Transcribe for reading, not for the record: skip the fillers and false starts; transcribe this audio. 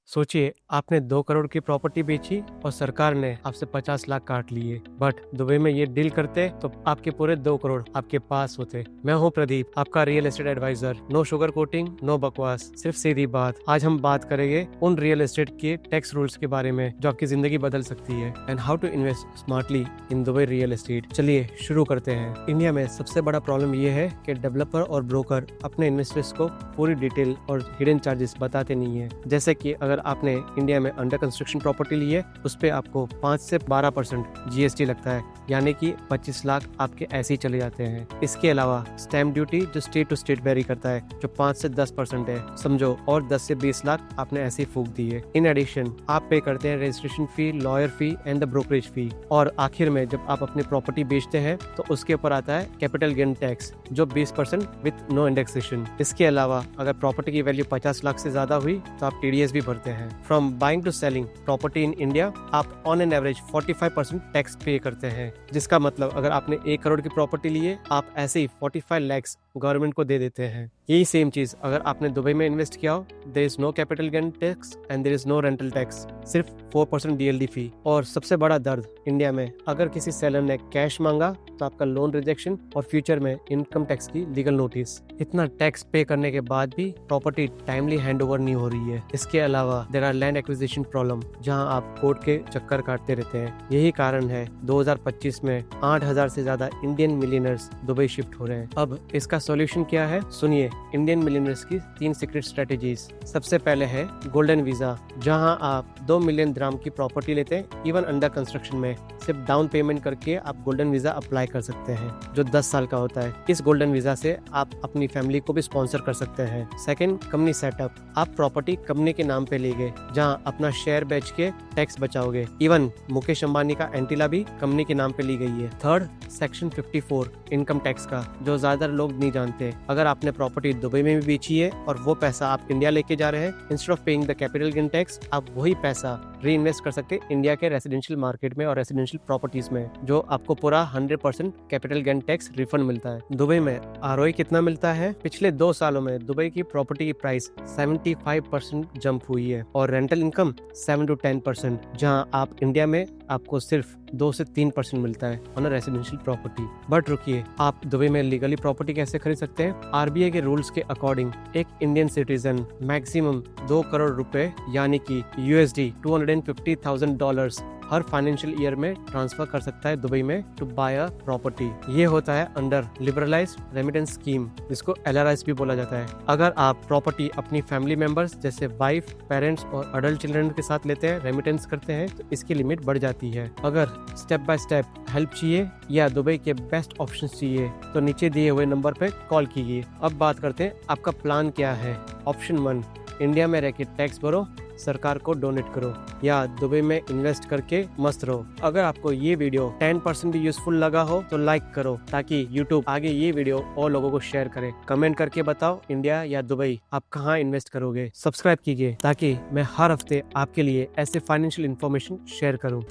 सोचिए, आपने 2 करोड़ की प्रॉपर्टी बेची और सरकार ने आपसे 50 लाख काट लिए। बट दुबई में ये डील करते तो आपके पूरे 2 करोड़ आपके पास होते। मैं हूँ प्रदीप, आपका real estate adviser. No sugar coating, no बकवास, सिर्फ सीधी बात। आज हम बात करेंगे उन रियल एस्टेट के टैक्स रूल्स के बारे में जो आपकी जिंदगी बदल सकती है, and how to invest smartly in Dubai real estate. चलिए शुरू करते हैं। इंडिया में सबसे बड़ा प्रॉब्लम ये है कि डेवलपर और ब्रोकर अपने इन्वेस्टर्स को पूरी डिटेल और हिडन चार्जेस बताते नहीं है। जैसे कि अगर आपने इंडिया में अंडर कंस्ट्रक्शन प्रॉपर्टी ली है, उस पे आपको 5 से 12% GST लगता है, यानी कि 25 लाख आपके ऐसे ही चले जाते हैं। इसके अलावा स्टैम्प ड्यूटी जो स्टेट टू स्टेट वेरी करता है, जो 5 से 10% है समझो, और 10 से 20 लाख आपने ऐसे ही फूक दिए। इन एडिशन आप पे करते हैं registration fee, lawyer fee and the brokerage fee. और आखिर में जब आप अपनी प्रॉपर्टी बेचते हैं तो उसके ऊपर आता है कैपिटल गेन टैक्स जो 20% विद नो इंडेक्सेशन। इसके अलावा अगर प्रॉपर्टी की वैल्यू 50 लाख से ज्यादा हुई तो आप TDS भी भरते हैं। From buying to selling property in India आप on an average 45% tax pay करते हैं, जिसका मतलब अगर आपने 1 करोड़ की प्रॉपर्टी ली है, आप ऐसे ही 45 लाख गवर्नमेंट को दे देते हैं। यही सेम चीज अगर आपने दुबई में इन्वेस्ट किया हो, there is no capital gain tax and there is no rental tax, सिर्फ 4% DLD फी। और सबसे बड़ा दर्द इंडिया में, अगर किसी सेलर ने कैश मांगा तो आपका लोन रिजेक्शन और फ्यूचर में इनकम टैक्स की लीगल नोटिस। इतना टैक्स पे करने के बाद भी प्रॉपर्टी टाइमली हैंडओवर नहीं हो रही है। इसके अलावा there are land acquisition problem, जहां आप कोर्ट के चक्कर काटते रहते हैं। यही कारण है 2025 में 8,000 से ज्यादा इंडियन मिलियनर्स दुबई शिफ्ट हो रहे हैं। अब इसका सॉल्यूशन क्या है, सुनिए। इंडियन मिलियनर्स की 3 सीक्रेट स्ट्रेटेजीज। सबसे पहले है गोल्डन वीजा, जहां आप 2 मिलियन दिरहम की प्रॉपर्टी लेते हैं, इवन अंडर कंस्ट्रक्शन में सिर्फ डाउन पेमेंट करके आप गोल्डन वीजा अप्लाई कर सकते हैं, जो 10 साल का होता है। इस गोल्डन वीजा से आप अपनी फैमिली को भी स्पॉन्सर कर सकते हैं। Second, company setup. आप प्रॉपर्टी कंपनी के नाम पे लेंगे, जहां अपना शेयर बेच के टैक्स बचाओगे। इवन मुकेश अंबानी का एंटीला भी कंपनी के नाम पे ली गई है। थर्ड, सेक्शन 54 इनकम टैक्स का, जो ज्यादा लोग नहीं जानते। अगर आपने प्रॉपर्टी दुबई में भी बेची है और वो पैसा आप इंडिया लेके जा रहे हैं, instead of paying the capital gain tax, आप वही पैसा री इन्वेस्ट कर सकते हैं इंडिया के रेसिडेंशियल मार्केट में और रेसिडेंशियल प्रॉपर्टीज में, जो आपको पूरा 100% कैपिटल गेन टैक्स रिफंड मिलता है। दुबई में ROI कितना मिलता है? पिछले 2 सालों में दुबई की प्रॉपर्टी की प्राइस 75% जंप हुई है और रेंटल इनकम 7 to 10%, जहां आप इंडिया में आपको सिर्फ 2 से 3% मिलता है on a residential property. But रुकिए, आप दुबई में लीगली प्रॉपर्टी कैसे खरीद सकते हैं? RBI के रूल्स के अकॉर्डिंग एक इंडियन सिटीजन मैक्सिमम 2 करोड़ रुपए, यानी कि USD $250,000 हर फाइनेंशियल ईयर में ट्रांसफर कर सकता है दुबई में टू बाय अ प्रॉपर्टी। ये होता है अंडर लिबरलाइज्ड रेमिटेंस स्कीम, जिसको LRS भी बोला जाता है। अगर आप प्रॉपर्टी अपनी फैमिली मेंबर्स जैसे वाइफ, पेरेंट्स और अडल्ट चिल्ड्रन के साथ लेते हैं, रेमिटेंस करते हैं, तो इसकी लिमिट बढ़ जाती है। अगर स्टेप बाय स्टेप हेल्प चाहिए या दुबई के बेस्ट ऑप्शन चाहिए तो नीचे दिए हुए नंबर पे कॉल कीजिए। अब बात करते हैं आपका प्लान क्या है। ऑप्शन 1, इंडिया में रह के टैक्स भरो, सरकार को डोनेट करो, या दुबई में इन्वेस्ट करके मस्त रहो। अगर आपको ये वीडियो 10% भी यूजफुल लगा हो तो लाइक करो, ताकि यूट्यूब आगे ये वीडियो और लोगों को शेयर करे। कमेंट करके बताओ इंडिया या दुबई आप कहाँ इन्वेस्ट करोगे। सब्सक्राइब कीजिए ताकि मैं हर हफ्ते आपके लिए ऐसे फाइनेंशियल इंफॉर्मेशन शेयर करूँ।